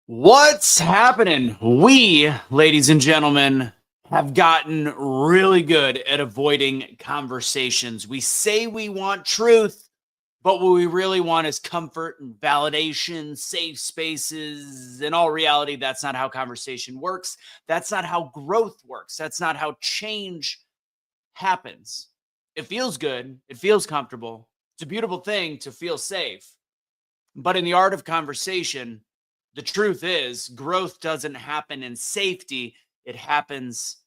What's happening? We, ladies and gentlemen, have gotten really good at avoiding conversations. We say we want truth, but what we really want is comfort and validation, safe spaces. In all reality, that's not how conversation works. That's not how growth works. That's not how change happens. It feels good. It feels comfortable. It's a beautiful thing to feel safe. But in the art of conversation, the truth is growth doesn't happen in safety, it happens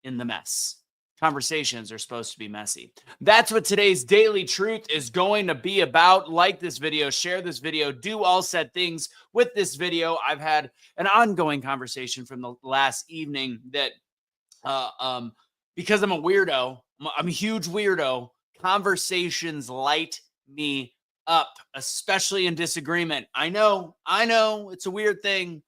in the mess. Conversations are supposed to be messy. That's what today's daily truth is going to be about. Like this video, share this video, do all said things with this video. I've had an ongoing conversation from the last evening that uh, um, because I'm a weirdo, I'm a huge weirdo. Conversations light me up, especially in disagreement. I know, it's a weird thing,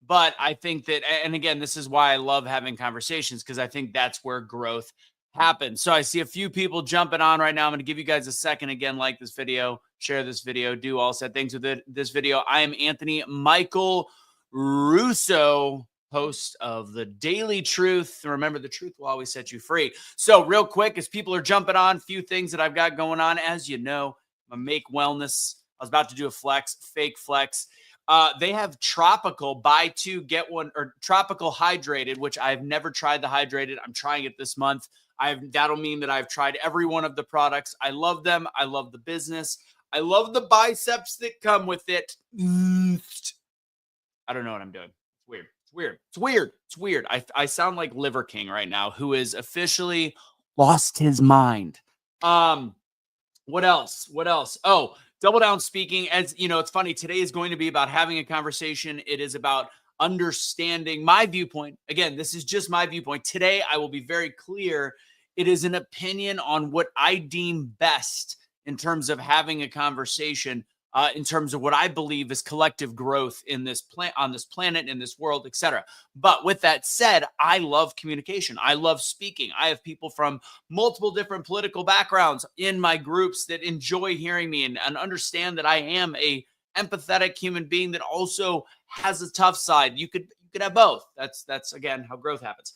but I think that, and again, this is why I love having conversations because I think that's where growth happens. So I see a few people jumping on right now. I'm going to give you guys a second again, like this video, share this video, do all said things with this video. I am Anthony Michael Russo, host of the Daily Truth. Remember, the truth will always set you free. So real quick, as people are jumping on, few things that I've got going on. As you know, I'm a Make Wellness. I was about to do a fake flex. They have tropical buy two, get one, or tropical hydrated, which I've never tried the hydrated. I'm trying it this month. That'll mean that I've tried every one of the products. I love them. I love the business. I love the biceps that come with it. I don't know what I'm doing. It's weird. It's weird. It's weird. It's weird. I sound like Liver King right now, who is officially lost his mind. What else? What else? Oh, Double Down Speaking. As you know, it's funny. Today is going to be about having a conversation. It is about understanding my viewpoint. Again, this is just my viewpoint. Today, I will be very clear. It is an opinion on what I deem best in terms of having a conversation, in terms of what I believe is collective growth in this on this planet, in this world, etc. But with that said, I love communication. I love speaking. I have people from multiple different political backgrounds in my groups that enjoy hearing me and understand that I am a empathetic human being that also has a tough side. You could have both. That's again how growth happens.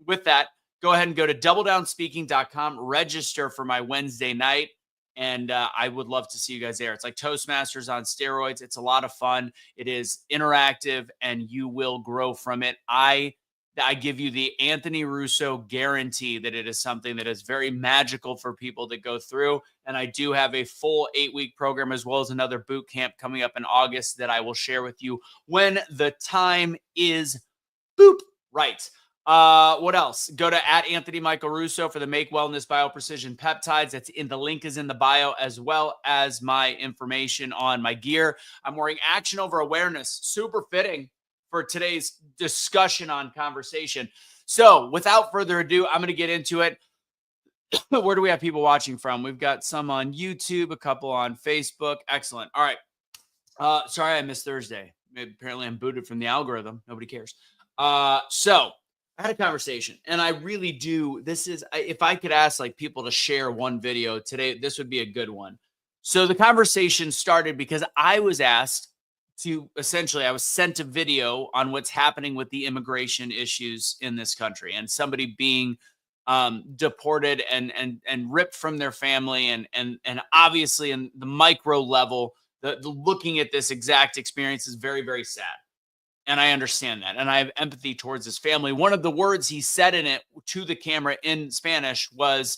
With that, go ahead and go to doubledownspeaking.com, register for my Wednesday night. And I would love to see you guys there. It's like Toastmasters on steroids. It's a lot of fun. It is interactive, and you will grow from it. I give you the Anthony Russo guarantee that it is something that is very magical for people that go through. And I do have a full 8-week program as well as another boot camp coming up in August that I will share with you when the time is right. What else? Go to @Anthony Michael Russo for the Make Wellness BioPrecision Peptides. That's in the link is in the bio, as well as my information on my gear. I'm wearing Action Over Awareness, super fitting for today's discussion on conversation. So without further ado, I'm going to get into it. Where do we have people watching from? We've got some on YouTube, a couple on Facebook. Excellent. All right. Sorry, I missed Thursday. Apparently I'm booted from the algorithm. Nobody cares. So I had a conversation, and I really do. If I could ask like people to share one video today, this would be a good one. So the conversation started because I was asked to I was sent a video on what's happening with the immigration issues in this country and somebody being deported and ripped from their family. And obviously in the micro level, the looking at this exact experience is very, very sad. And I understand that. And I have empathy towards his family. One of the words he said in it to the camera in Spanish was,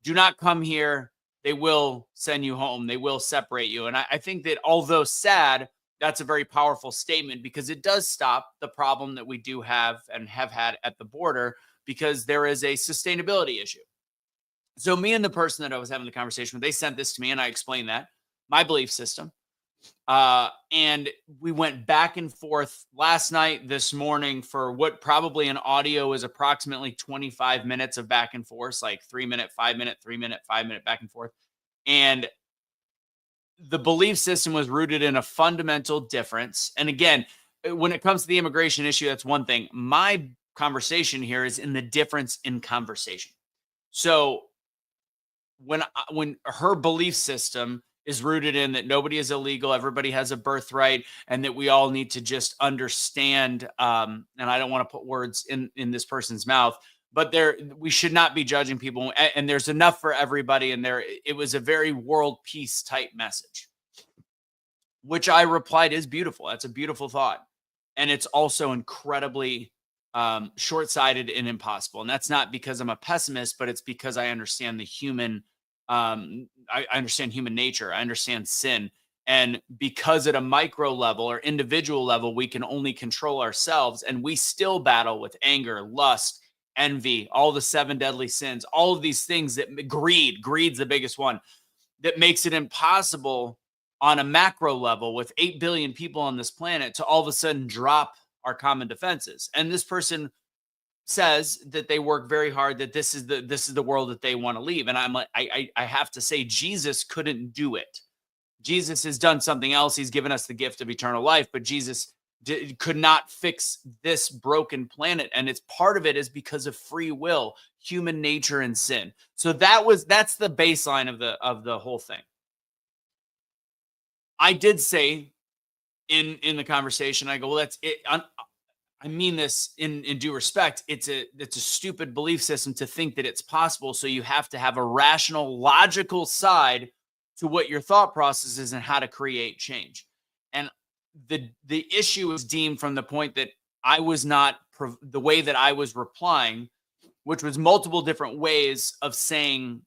"Do not come here. They will send you home. They will separate you." And I think that although sad, that's a very powerful statement because it does stop the problem that we do have and have had at the border because there is a sustainability issue. So me and the person that I was having the conversation with, they sent this to me and I explained that, my belief system. And we went back and forth last night, this morning, for what probably in audio is approximately 25 minutes of back and forth, like 3-minute, 5-minute, 3-minute, 5-minute back and forth. And the belief system was rooted in a fundamental difference. And again, when it comes to the immigration issue, that's one thing. My conversation here is in the difference in conversation. So when her belief system is rooted in that nobody is illegal, everybody has a birthright, and that we all need to just understand. And I don't want to put words in this person's mouth, but we should not be judging people, and there's enough for everybody. And it was a very world peace type message, which I replied is beautiful. That's a beautiful thought, and it's also incredibly short-sighted and impossible. And that's not because I'm a pessimist, but it's because I understand the human. I understand human nature. I understand sin. And because at a micro level or individual level, we can only control ourselves, and we still battle with anger, lust, envy, all the 7 deadly sins, all of these things that greed's the biggest one, that makes it impossible on a macro level with 8 billion people on this planet to all of a sudden drop our common defenses. And this person says that they work very hard, that this is the world that they want to leave. And I'm like, I have to say, Jesus couldn't do it. Jesus has done something else. He's given us the gift of eternal life, but Jesus could not fix this broken planet. And it's part of it is because of free will, human nature, and sin. So that's the baseline of the whole thing. I did say in the conversation, I go, well, that's it. I mean this in due respect. It's a stupid belief system to think that it's possible. So you have to have a rational, logical side to what your thought process is and how to create change. And the issue is deemed from the point that I was not the way that I was replying, which was multiple different ways of saying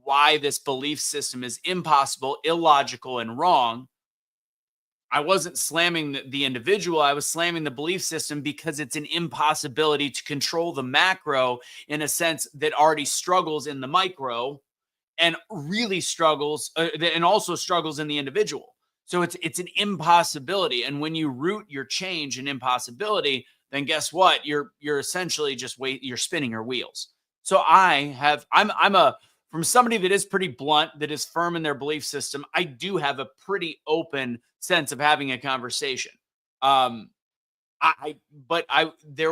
why this belief system is impossible, illogical, and wrong. I wasn't slamming the individual. I was slamming the belief system because it's an impossibility to control the macro in a sense that already struggles in the micro and really struggles and also struggles in the individual. So it's an impossibility. And when you root your change in impossibility, then guess what? You're essentially just you're spinning your wheels. So from somebody that is pretty blunt, that is firm in their belief system, I do have a pretty open sense of having a conversation. There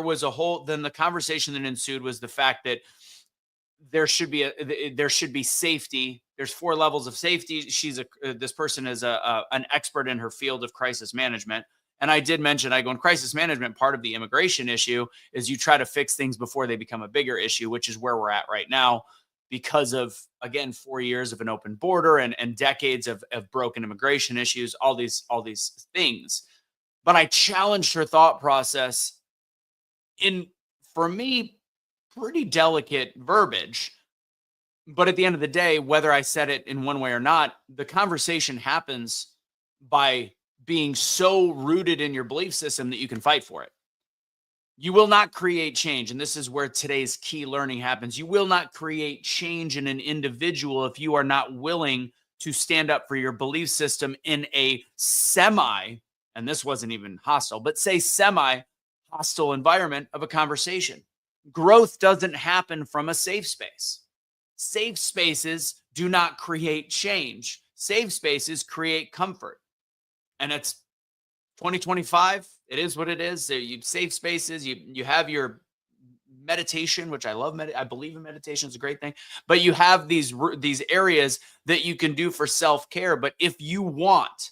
was then the conversation that ensued was the fact that there should be safety. There's 4 levels of safety. This person is an expert in her field of crisis management. And I did mention, I go, in crisis management, part of the immigration issue is you try to fix things before they become a bigger issue, which is where we're at right now, because of, again, 4 years of an open border and decades of broken immigration issues, all these things. But I challenged her thought process in, for me, pretty delicate verbiage. But at the end of the day, whether I said it in one way or not, the conversation happens by being so rooted in your belief system that you can fight for it. You will not create change. And this is where today's key learning happens. You will not create change in an individual if you are not willing to stand up for your belief system in a and this wasn't even hostile, but say semi-hostile environment of a conversation. Growth doesn't happen from a safe space. Safe spaces do not create change. Safe spaces create comfort. And it's 2025. It is what it is. You safe spaces. You have your meditation, which I love. I believe in meditation is a great thing. But you have these areas that you can do for self-care. But if you want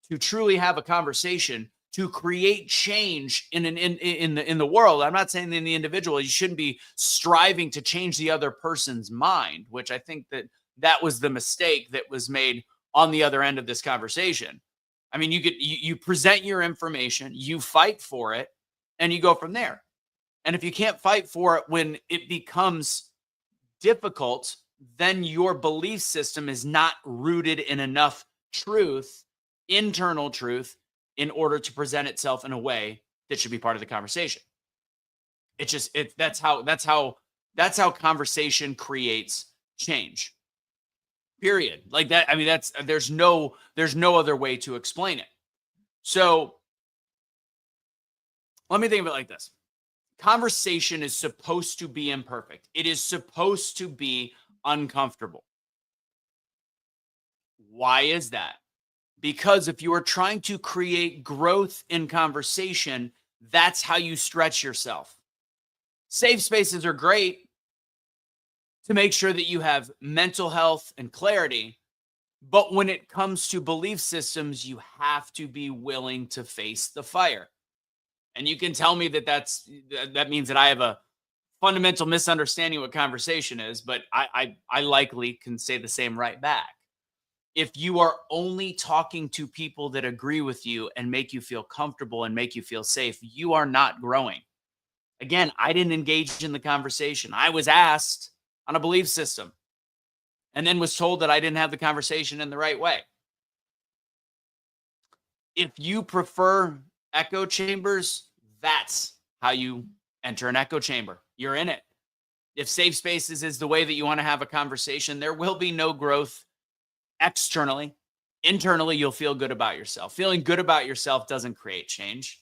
to truly have a conversation to create change in the world, I'm not saying in the individual, you shouldn't be striving to change the other person's mind, which I think that was the mistake that was made on the other end of this conversation. I mean, you present your information, you fight for it, and you go from there. And if you can't fight for it when it becomes difficult, then your belief system is not rooted in enough truth, internal truth, in order to present itself in a way that should be part of the conversation. That's how conversation creates change. Period. Like that. I mean, there's no other way to explain it. So let me think of it like this. Conversation is supposed to be imperfect. It is supposed to be uncomfortable. Why is that? Because if you are trying to create growth in conversation, that's how you stretch yourself. Safe spaces are great to make sure that you have mental health and clarity. But when it comes to belief systems, you have to be willing to face the fire. And you can tell me that that means that I have a fundamental misunderstanding what conversation is, but I likely can say the same right back. If you are only talking to people that agree with you and make you feel comfortable and make you feel safe, you are not growing. Again, I didn't engage in the conversation. I was asked on a belief system and then was told that I didn't have the conversation in the right way. If you prefer echo chambers, that's how you enter an echo chamber. You're in it. If safe spaces is the way that you want to have a conversation, there will be no growth externally. Internally, you'll feel good about yourself. Feeling good about yourself doesn't create change.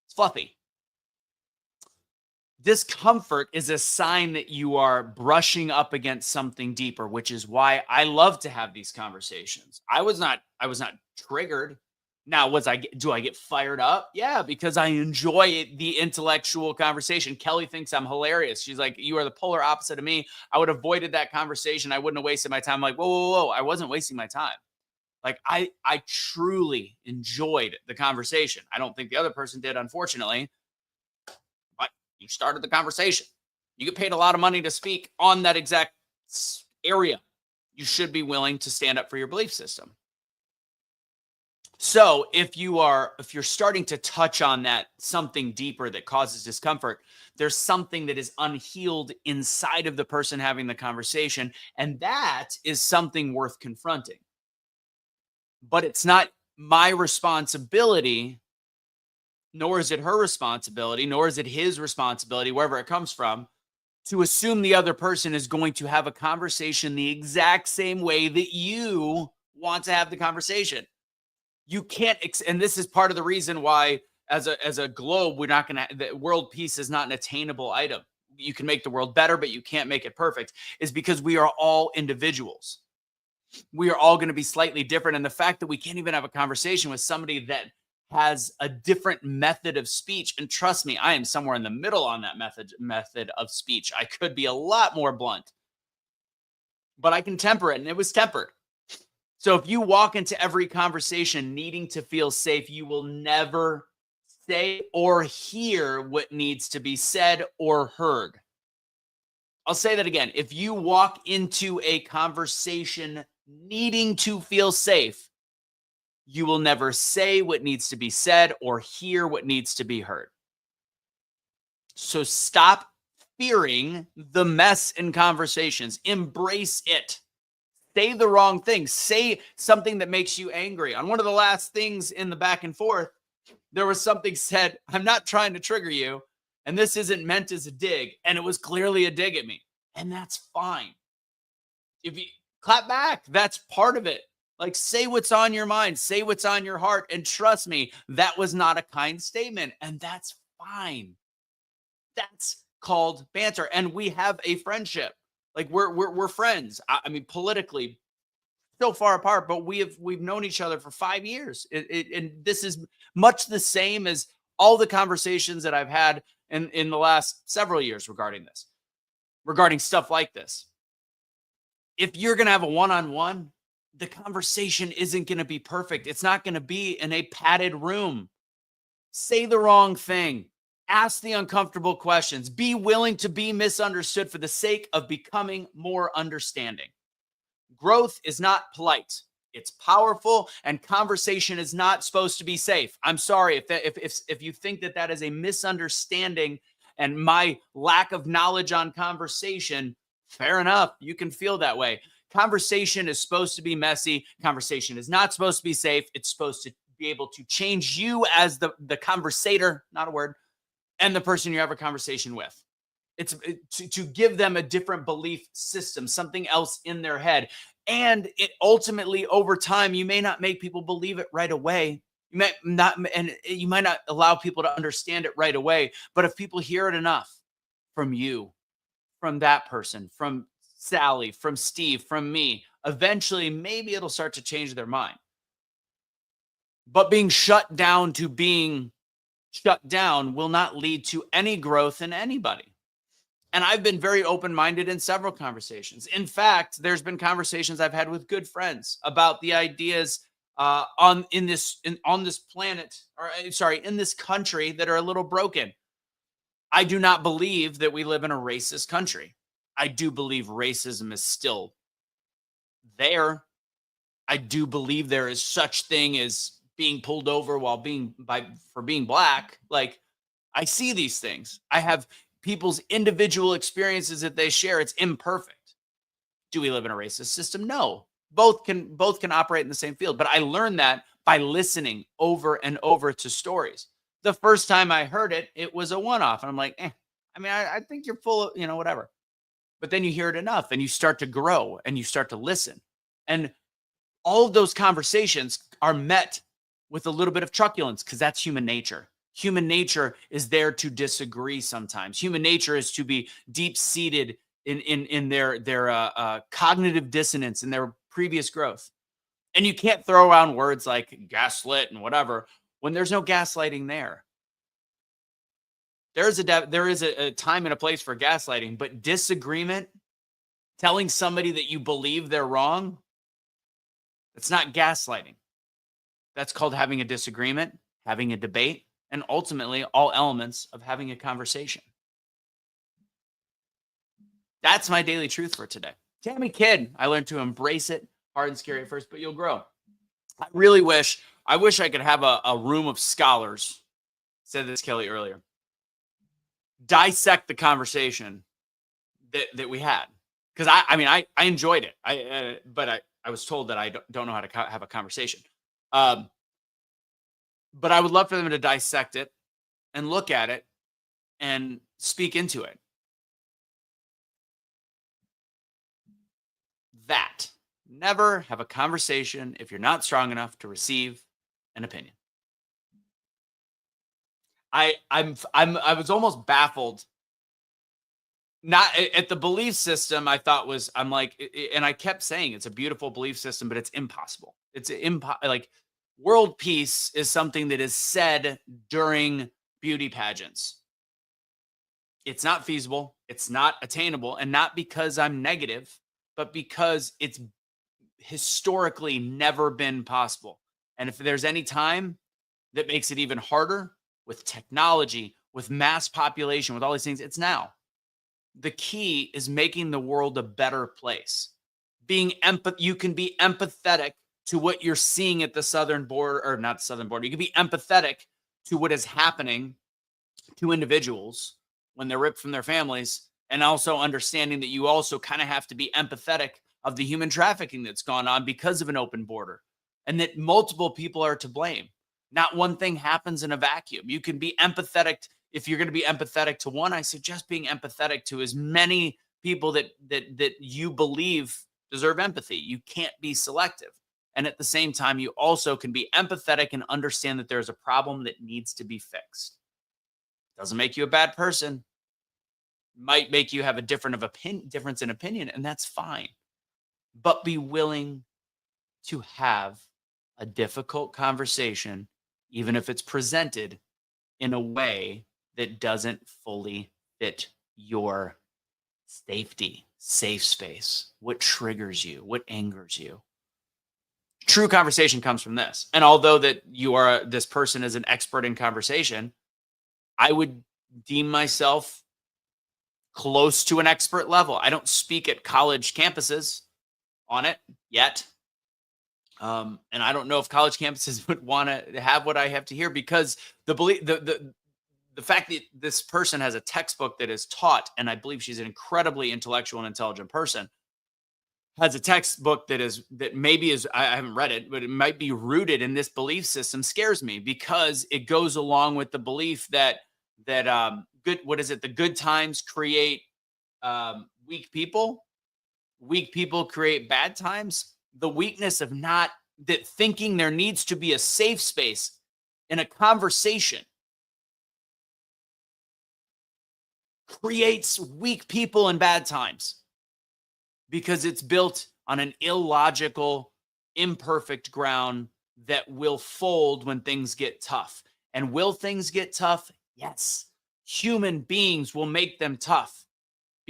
It's fluffy. Discomfort is a sign that you are brushing up against something deeper, which is why I love to have these conversations. I was not triggered. Now, do I get fired up? Yeah, because I enjoy the intellectual conversation. Kelly thinks I'm hilarious. She's like, you are the polar opposite of me. I would have avoided that conversation. I wouldn't have wasted my time. I'm like, whoa, whoa, whoa. I wasn't wasting my time. Like I truly enjoyed the conversation. I don't think the other person did, unfortunately. But you started the conversation. You get paid a lot of money to speak on that exact area. You should be willing to stand up for your belief system. So if you're starting to touch on that something deeper that causes discomfort, there's something that is unhealed inside of the person having the conversation, and that is something worth confronting. But it's not my responsibility, nor is it her responsibility, nor is it his responsibility, wherever it comes from, to assume the other person is going to have a conversation the exact same way that you want to have the conversation. You can't, and this is part of the reason why, as a globe, we're not going to. The world peace is not an attainable item. You can make the world better, but you can't make it perfect. Is because we are all individuals. We are all going to be slightly different, and the fact that we can't even have a conversation with somebody that has a different method of speech, and trust me, I am somewhere in the middle on that method of speech. I could be a lot more blunt, but I can temper it, and it was tempered. So if you walk into every conversation needing to feel safe, you will never say or hear what needs to be said or heard. I'll say that again. If you walk into a conversation needing to feel safe, you will never say what needs to be said or hear what needs to be heard. So stop fearing the mess in conversations. Embrace it. Say the wrong thing. Say something that makes you angry. On one of the last things in the back and forth, there was something said, I'm not trying to trigger you, and this isn't meant as a dig. And it was clearly a dig at me. And that's fine. If you clap back, that's part of it. Like, say what's on your mind, say what's on your heart. And trust me, that was not a kind statement. And that's fine. That's called banter. And we have a friendship. Like we're friends. I mean, politically, so far apart, but we've known each other for 5 years. And this is much the same as all the conversations that I've had in the last several years regarding stuff like this. If you're going to have a one-on-one, the conversation isn't going to be perfect. It's not going to be in a padded room. Say the wrong thing. Ask the uncomfortable questions. Be willing to be misunderstood for the sake of becoming more understanding. Growth is not polite. It's powerful, and conversation is not supposed to be safe. I'm sorry if you think that is a misunderstanding and my lack of knowledge on conversation. Fair enough. You can feel that way. Conversation is supposed to be messy. Conversation is not supposed to be safe. It's supposed to be able to change you as the conversator, not a word, and the person you have a conversation with. It's to give them a different belief system, something else in their head. And it ultimately, over time, you may not make people believe it right away. You might not allow people to understand it right away. But if people hear it enough from you, from that person, from Sally, from Steve, from me, eventually maybe it'll start to change their mind. But being shut down will not lead to any growth in anybody. And I've been very open-minded in several conversations. In fact, there's been conversations I've had with good friends about the ideas on this planet, or sorry, in this country, that are a little broken. I do not believe that we live in a racist country. I do believe racism is still there. I do believe there is such thing as being pulled over while being by for being black. Like, I see these things. I have people's individual experiences that they share. It's imperfect. Do we live in a racist system? No. Both can operate in the same field. But I learned that by listening over and over to stories. The first time I heard it, it was a one-off. And I'm like, I mean, I think you're full of, whatever. But then you hear it enough and you start to grow and you start to listen. And all of those conversations are met with a little bit of truculence, because that's human nature. Human nature is there to disagree sometimes. Human nature is to be deep seated in their cognitive dissonance and their previous growth. And you can't throw around words like gaslit and whatever when there's no gaslighting there. There is a time and a place for gaslighting, but disagreement, telling somebody that you believe they're wrong, it's not gaslighting. That's called having a disagreement, having a debate, and ultimately all elements of having a conversation. That's my daily truth for today. Tammy Kidd, I learned to embrace it. Hard and scary at first, but you'll grow. I wish I could have a room of scholars, said this Kelly earlier, dissect the conversation that we had. Because I enjoyed it. But I was told that I don't know how to have a conversation. But I would love for them to dissect it and look at it and speak into it. That. Never have a conversation if you're not strong enough to receive an opinion. I was almost baffled. Not at the belief system. I'm like, and I kept saying it's a beautiful belief system, but it's impossible. It's like world peace is something that is said during beauty pageants. It's not feasible. It's not attainable. And not because I'm negative, but because it's historically never been possible. And if there's any time that makes it even harder with technology, with mass population, with all these things, it's now. The key is making the world a better place. You can be empathetic to what you're seeing at the southern border, or not the southern border. You can be empathetic to what is happening to individuals when they're ripped from their families, and also understanding that you also kind of have to be empathetic of the human trafficking that's gone on because of an open border, and that multiple people are to blame. Not one thing happens in a vacuum. You can be empathetic. If you're going to be empathetic to one, I suggest being empathetic to as many people that you believe deserve empathy. You can't be selective. And at the same time, you also can be empathetic and understand that there's a problem that needs to be fixed. Doesn't make you a bad person. Might make you have a difference in opinion, and that's fine. But be willing to have a difficult conversation, even if it's presented in a way that doesn't fully fit your safe space, what triggers you, what angers you. True conversation comes from this. And although that this person is an expert in conversation, I would deem myself close to an expert level. I don't speak at college campuses on it yet. And I don't know if college campuses would want to have what I have to hear, because the fact that this person has a textbook that is taught, and I believe she's an incredibly intellectual and intelligent person, has a textbook that maybe is, I haven't read it, but it might be rooted in this belief system, scares me, because it goes along with the belief that the good times create weak people. Weak people create bad times. The weakness of that thinking there needs to be a safe space in a conversation creates weak people in bad times, because it's built on an illogical, imperfect ground that will fold when things get tough. And will things get tough? Yes. Human beings will make them tough.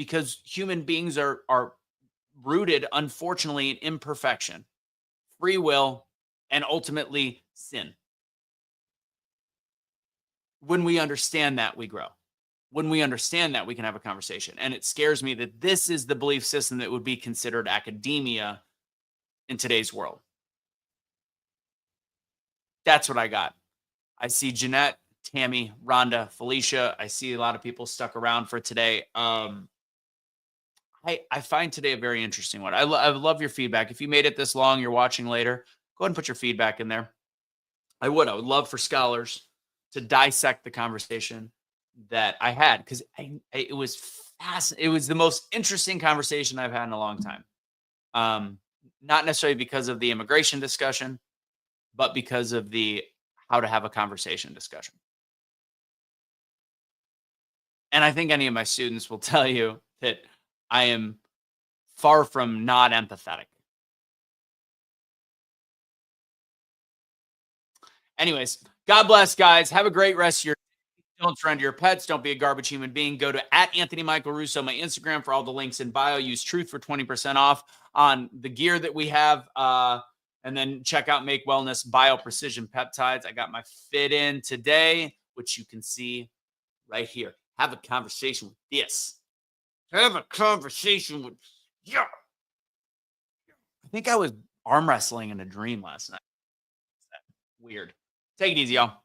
because human beings are rooted, unfortunately, in imperfection, free will, and ultimately sin. When we understand that, we grow. When we understand that, we can have a conversation. And it scares me that this is the belief system that would be considered academia in today's world. That's what I got. I see Jeanette, Tammy, Rhonda, Felicia. I see a lot of people stuck around for today. I find today a very interesting one. I love your feedback. If you made it this long, you're watching later, go ahead and put your feedback in there. I would. I would love for scholars to dissect the conversation that I had because it was fascinating. It was the most interesting conversation I've had in a long time. Um, Not necessarily because of the immigration discussion, but because of the how to have a conversation discussion. And I think any of my students will tell you that I am far from not empathetic. Anyways, God bless, guys. Have a great rest of your day. Don't surrender your pets. Don't be a garbage human being. Go to at Anthony Michael Russo, my Instagram, for all the links in bio. Use Truth for 20% off on the gear that we have. And then check out Make Wellness Bio Precision Peptides. I got my fit in today, which you can see right here. Have a conversation with this. Have a conversation with, yeah. I think I was arm wrestling in a dream last night. Weird. Take it easy, y'all.